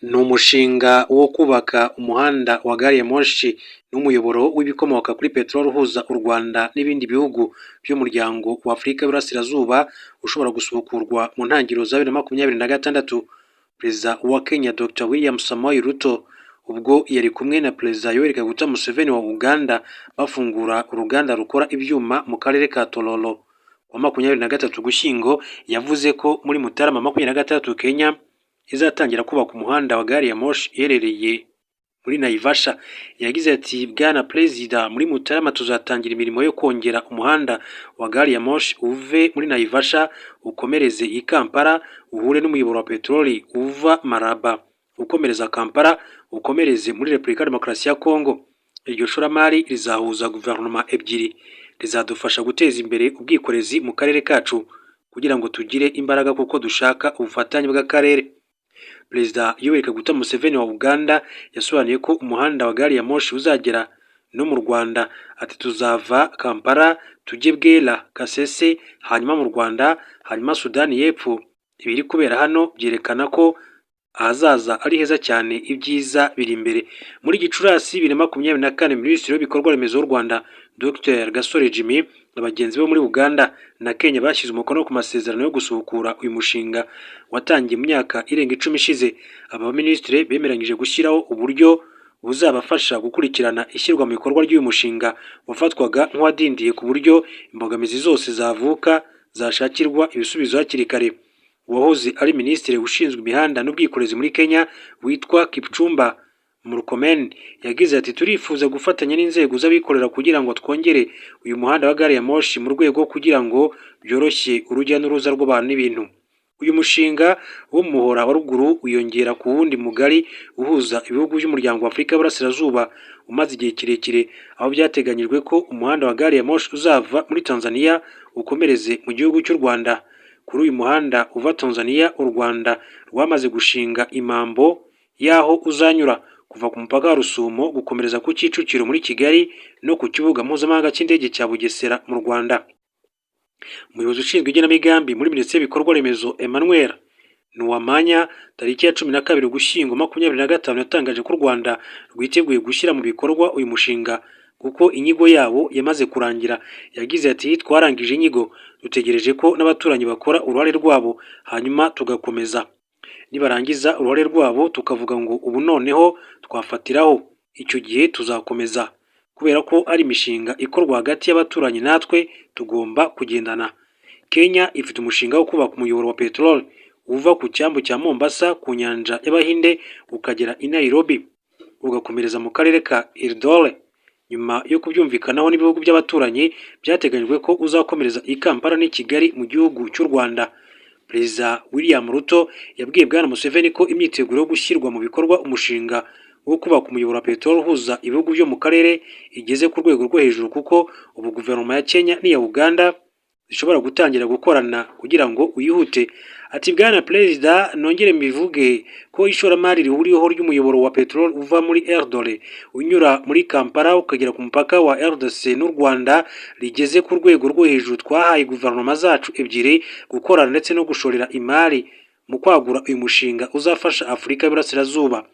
Ni umushinga wo kubaka umuhanda wa gari ya moshi n'umuyoboro w'ibikomoka kuri peteroli uhuza u Rwanda n'ibindi bihugu by'umuryango wa Afurika y'Iburasirazuba, ushobora gusubukurwa mu ntangiriro za 2026. Perezida wa Kenya Dr William Samoei Ruto ubwo yari kumwe na Perezida Yoweri Kaguta Museveni wa Uganda bafungura uruganda rukora ibyuma mu karere ka Tororo wa 23 Ugushyingo, yavuze ko muri Mutarama 26 Kenya izatangira kubaka umuhanda wa gari ya moshi iherereye muri Naivasha. Yagize ati bwana Perezida, muri Mutarama tuzatangira imirimo yo kongera umuhanda wa gari ya moshi uve muri Naivasha ukomereze i Kampala uhure n'umuyoboro wa peteroli uva Maraba ukomereza Kampala ukomereze muri Repubulika ya Demokarasi ya Kongo. Iryo shoramari rizahuza guverinoma ebyiri, rizadufasha guteza imbere ubwikorezi mu karere kacu kugira ngo tugire imbaraga kuko dushaka ubufatanye bw'akarere. Perezida Yoweri Kaguta Museveni wa Uganda yasobanuye ko umuhanda wa gari ya moshi uzagera no mu Rwanda. Ati tuzava Kampala tujye Bwera, Kasese, hanyuma mu Rwanda, hanyuma Sudani y'Epfo. Ibiri kubera hano byerekana ko ahazaza ari heza cyane, ibyiza biri imbere. Muri Gicurasi 2024, Minisitiri w'ibikorwa remezo w'u Rwanda Dr Gasore Jimmy na bagenzi bo muri Uganda na Kenya bashyize umukono ku masezerano yo gusubukura uyu mushinga watangiye mu myaka irenga 10 ishize. Aba minisitiri bemeranyije gushyiraho uburyo buzabafasha gukurikirana ishyirwa mu bikorwa ry'uyu mushinga wafatwaga nk'uwadindiye, ku buryo imbogamizi zose zavuka zashakirwa ibisubizo hakiri kare. Uwahoze ari minisitiri ushinzwe imihanda n'ubwikorezi muri Kenya witwa Kipchumba Murkomen yagize ati turifuza gufatanya n'inzego z'abikorera kugira ngo twongere uyu muhanda wa gari ya moshi mu rwego kugira ngo byoroshye urujya n'uruza rw'abantu n'ibintu. Uyu mushinga wo mu muhora wa ruguru wiyongera ku wundi mugari uhuza ibihugu by'umuryango wa Afurika y'Iburasirazuba umaze igihe kirekire, aho byateganyijwe ko umuhanda wa gari ya moshi uzava muri Tanzania ukomereze mu gihugu cy'u Rwanda. Kuri uyu muhanda uva Tanzania, u Rwanda rwamaze gushinga imambo y'aho uzanyura kuva ku mupaka wa Rusumo gukomereza ku Kicukiro muri Kigali no ku kibuga mpuzamahanga cy'indege cya Bugesera mu Rwanda. Umuyobozi ushinzwe igenamigambi muri Minisiteri y'ibikorwa remezo Emmanuel Nuwamanya tariki ya 12 Ugushyingo 2025 yatangaje ko u Rwanda rwiteguye gushyira mu bikorwa uyu mushinga kuko inyigo yabo yamaze kurangira. Yagize ati twarangije inyigo, dutegereje ko n'abaturanyi bakora uruhare rwabo hanyuma tugakomeza. Nibarangiza uruhare rwabo tukavuga ngo ubu noneho twafatiraho, icyo gihe tuzakomeza. Kubera ko ari imishinga ikorwa hagati y'abaturanyi, natwe tugomba kugendana. Kenya ifite umushinga wo kubaka umuyoboro wa peteroli uva ku cyambu cya Mombasa ku nyanja y'Abahinde ukagera i Nairobi ugakomereza mu karere ka Irdole. Nyuma yo kubyumvikanaho n'ibihugu by'abaturanyi, byateganyijwe ko uzakomereza i Kampala n'i Kigali mu gihugu cy'u Rwanda. Perezida William Ruto yabwiye bwana Museveni ko imyiteguro yo gushyirwa mu bikorwa umushinga wo kubaka umuyoboro wa peteroli uhuza ibihugu byo mu karere igeze ku rwego rwo hejuru, kuko ubu guverinoma ya Kenya n'iya Uganda zishobora gutangira gukorana kugira ngo uyihute. Ati bwana Perezida, nongere mbivuge ko ishoramari rihuriyeho ry'umuyoboro wa peteroli uva muri Erdole unyura muri Kampala ukagera ku mupaka wa RDC n'u Rwanda rigeze ku rwego rwo hejuru. Twahaye guverinoma zacu ebyiri gukorana ndetse no gushorera imari mu kwagura uyu mushinga uzafasha Afurika y'Iburasirazuba.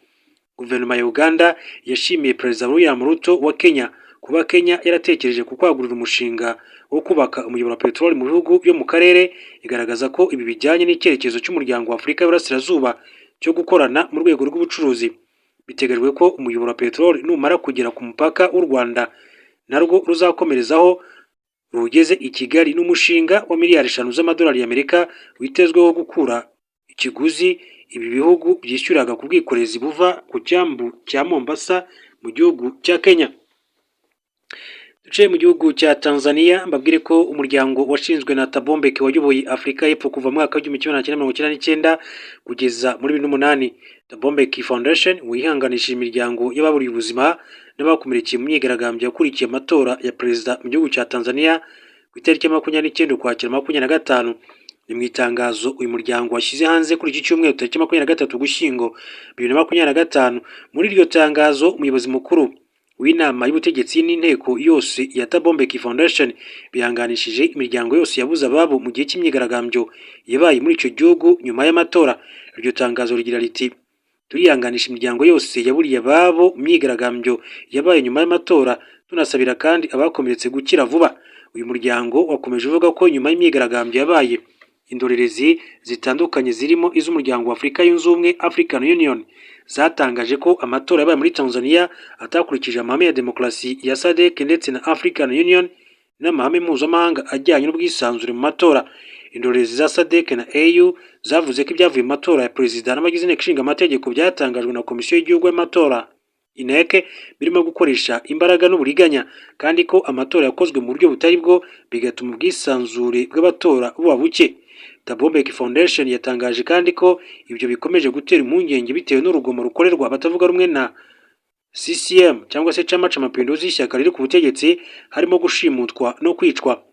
Guverinoma ya Uganda yashimiye Perezida William Ruto wa Kenya kuba Kenya yaratekereje ku kwagurira umushinga wo kubaka umuyoboro wa peteroli mu bihugu byo mu karere, igaragaza ko ibi bijyanye n'icyerekezo cy'umuryango wa Afurika y'Iburasirazuba cyo gukorana mu rwego rw'ubucuruzi. Biteganyijwe ko umuyoboro wa peteroli numara kugera ku mupaka w'u Rwanda narwo ruzakomerezaho rugeze i Kigali, n'umushinga wa miliyari 5 z'amadolari y'Amerika witezweho gukura ikiguzi ibi bihugu byishyuraga ku bwikorezi buva ku cyambu cya Mombasa mu gihugu cya Kenya. Duce mu gihugu cya Tanzania, mbabwire ko umuryango washinzwe na Thabo Mbeki wayoboye Afurika y'Epfo kuva mu mwaka wa 1999 kugeza muri 2008. Thabo Mbeki Foundation wihanganishije imiryango y'ababuriye ubuzima n'abakomerekeye mu myigaragambyo yakurikiye amatora ya perezida mu gihugu cya Tanzania ku itariki ya 29 Ukwakira 2025. Ni mu itangazo uyu muryango washyize hanze kuri iki cyumweru tariki 23 Ugushyingo 2025. Muri iryo tangazo, umuyobozi mukuru w'inama y'ubutegetsi n'inteko yose ya Thabo Mbeki Foundation bihanganishije imiryango yose yabuze ababo mu gihe cy'imyigaragambyo yabaye muri icyo gihugu nyuma y'amatora. Iryo tangazo rigira riti turihanganisha imiryango yose yaburiye ababo mu myigaragambyo yabaye nyuma y'amatora, tunasabira kandi abakomeretse gukira vuba. Uyu muryango wakomeje uvuga ko nyuma y'imyigaragambyo yabaye, indorerezi zitandukanye zirimo iz'umuryango wa Afurika yunze ubumwe African Union zatangaje ko amatora yabaye muri Tanzania atakurikije amahame ya demokarasi ya SADC ndetse na African Union n'amahame mpuzamahanga ajyanye n'ubwisanzure mu matora. Indorerezi za SADC na AU zavuze ko ibyavuye mu matora ya perezida n'abagize inteko ishinga amategeko byatangajwe na komisiyo y'igihugu y'amatora INEC birimo gukoresha imbaraga n'uburiganya, kandi ko amatora yakozwe mu buryo butari bwo bigatuma ubwisanzure bw'abatora buba buke. Thabo Mbeki Foundation yatangaje kandi ko ibyo bikomeje gutera impungenge bitewe n'urugomo rukorerwa abatavuga rumwe na CCM cyangwa se Chama cha Mapinduzi, ishyaka riri ku butegetsi, harimo gushimutwa no kwicwa.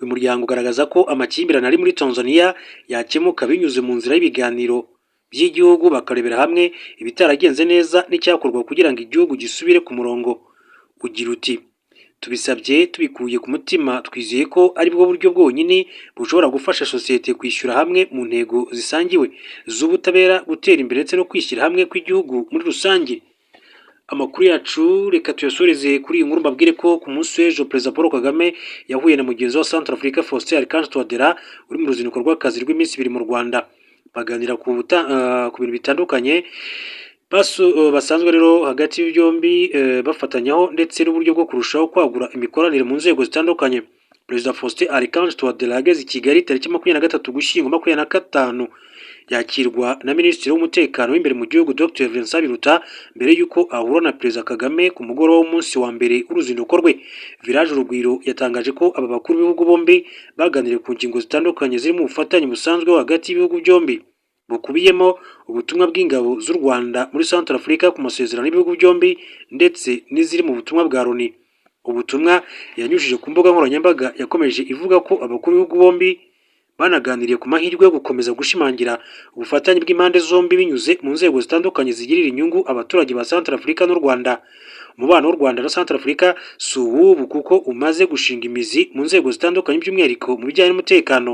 Uyu muryango ugaragaza ko amakimbirane ari muri Tanzania yakemuka binyuze mu nzira y'ibiganiro by'igihugu, bakarebera hamwe ibitaragenze neza n'icyakorwa kugira ngo igihugu gisubire ku murongo. Ugira uti tubisabye tubikuye ku mutima, twizeye ko ari bwo buryo bwonyine bushobora gufasha sosiyete kwishyura hamwe mu ntego zisangiwe z'ubutabera, gutera imbere ndetse no kwishyira hamwe kw'igihugu muri rusange. Amakuru yacu reka tuyasoreze kuri iyi nkuru, mbabwire ko ku munsi w'ejo Perezida Paul Kagame yahuye na mugenzi wa Centrafrique Faustin Archange Touadera uri mu ruzinduko rw'akazi rw'iminsi 2 mu Rwanda. Baganira ku bintu bitandukanye basanzwe rero hagati byombi bafatanyaho ndetse n'uburyo bwo kurushaho kwagura imikoranire mu nzego zitandukanye. Perezida Faustin Archange Touadera yageze i Kigali tariki 23 Ugushyingo 2025 yakirwa na Minisitiri w'Umutekano w'imbere mu gihugu Dr Vincent Biruta mbere y'uko ahura na Perezida Kagame ku mugoroba w'umunsi wa mbere w'uruzinduko rwe. Village Urugwiro yatangaje ko aba bakuru b'ibihugu bombi baganiriye ku ngingo zitandukanye zirimo ubufatanye busanzwe hagati y'ibihugu byombi, bukubiyemo ubutumwa bw'ingabo z'u Rwanda muri Centrafrique ku masezerano y'ibihugu byombi ndetse n'iziri mu butumwa bwa Loni. Ubutumwa yanyujije ku mbuga nkoranyambaga yakomeje ivuga ko abakuru b'ibihugu bombi banaganiriye ku mahirwe yo gukomeza gushimangira ubufatanye bw'impande zombi binyuze mu nzego zitandukanye zigirira inyungu abaturage ba Centrafrique n'u Rwanda. Umubano w'u Rwanda na Centrafrique si uw'ubu kuko umaze gushinga imizi mu nzego zitandukanye, by'umwihariko mu bijyanye n'umutekano.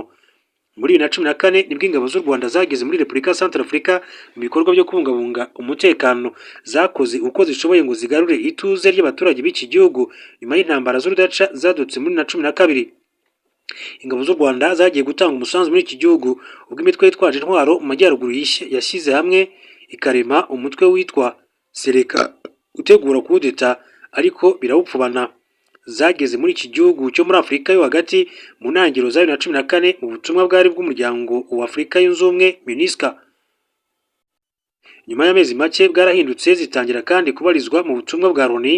Muri 2014 nibwo ingabo z'u Rwanda zageze muri Repubulika ya Centrafrique mu bikorwa byo kubungabunga umutekano, zakoze uko zishoboye ngo zigarure ituze ry'abaturage b'iki gihugu nyuma y'intambara z'urudaca zadutse muri 2012. Ingabo z'u Rwanda zagiye gutanga umusanzu muri iki gihugu ubwo imitwe yitwaje intwaro mu majyaruguru yashyize hamwe ikarema umutwe witwa Seleka utegura kudeta, ariko birawupfubana. Zageze muri iki gihugu cyo muri Afurika yo hagati mu ntangiriro za 2014 mu butumwa bwari bw'umuryango wa Afurika yunze ubumwe MINUSCA. Nyuma y'amezi make bwarahindutse zitangira kandi kubarizwa mu butumwa bwa Loni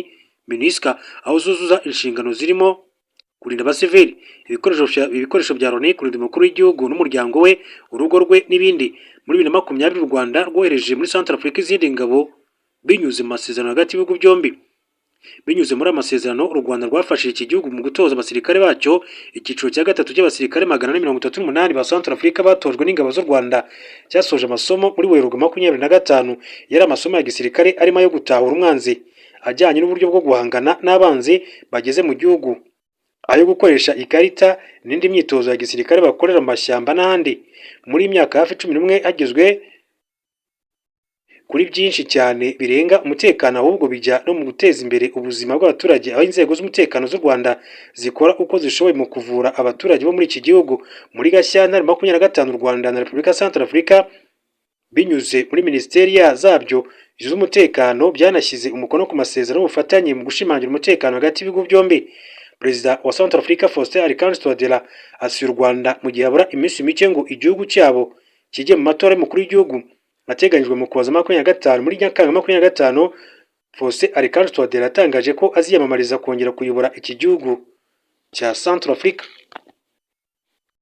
MINUSCA, aho zuzuza inshingano zirimo kurinda abasivili, ibikoresho bya Loni, kurinda umukuru w'igihugu n'umuryango we, urugo rwe n'ibindi. Muri 2020 u Rwanda rwohereje muri Centrafrique izindi ngabo binyuze mu masezerano hagati y'ibihugu byombi. Binyuze muri amasezerano, u Rwanda rwafashije iki gihugu mu gutoza abasirikare bacyo icyiciro cya gatatu cy'abasirikare 438 ba Centrafrique batojwe n'ingabo z'u Rwanda. Cyasoje amasomo muri Werurwe 2025, yari amasomo ya gisirikare arimo yo gutahura umwanzi, ajyanye n'uburyo bwo guhangana n'abanzi bageze mu gihugu, ayo gukoresha ikarita n'indi myitozo ya gisirikare bakorera mu mashyamba n'ahandi. Muri imyaka hafi 11 hagezwe kuri byinshi cyane birenga umutekano, ahubwo bijya no mu guteza imbere ubuzima bw'abaturage, aho inzego z'umutekano z'u Rwanda zikora uko zishoboye mu kuvura abaturage bo muri iki gihugu. Muri Gashyantare 2025 u Rwanda na Repubulika ya Centrafrique binyuze muri minisiteri zabyo z'umutekano byanashyize umukono ku masezerano y'ubufatanye mu gushimangira umutekano hagati y'ibihugu byombi. Perezida wa Centrafrique Faustin Archange Touadera asuye u Rwanda mu gihe habura iminsi mike ngo igihugu cyabo kijye mu matora y'umukuru w'igihugu ateganyijwe mu Ukuboza 2025. Muri Nyakanga 2025 Faustin Archange Touadera yatangaje ko aziyamamariza kongera kuyobora iki gihugu cya Centrafrique.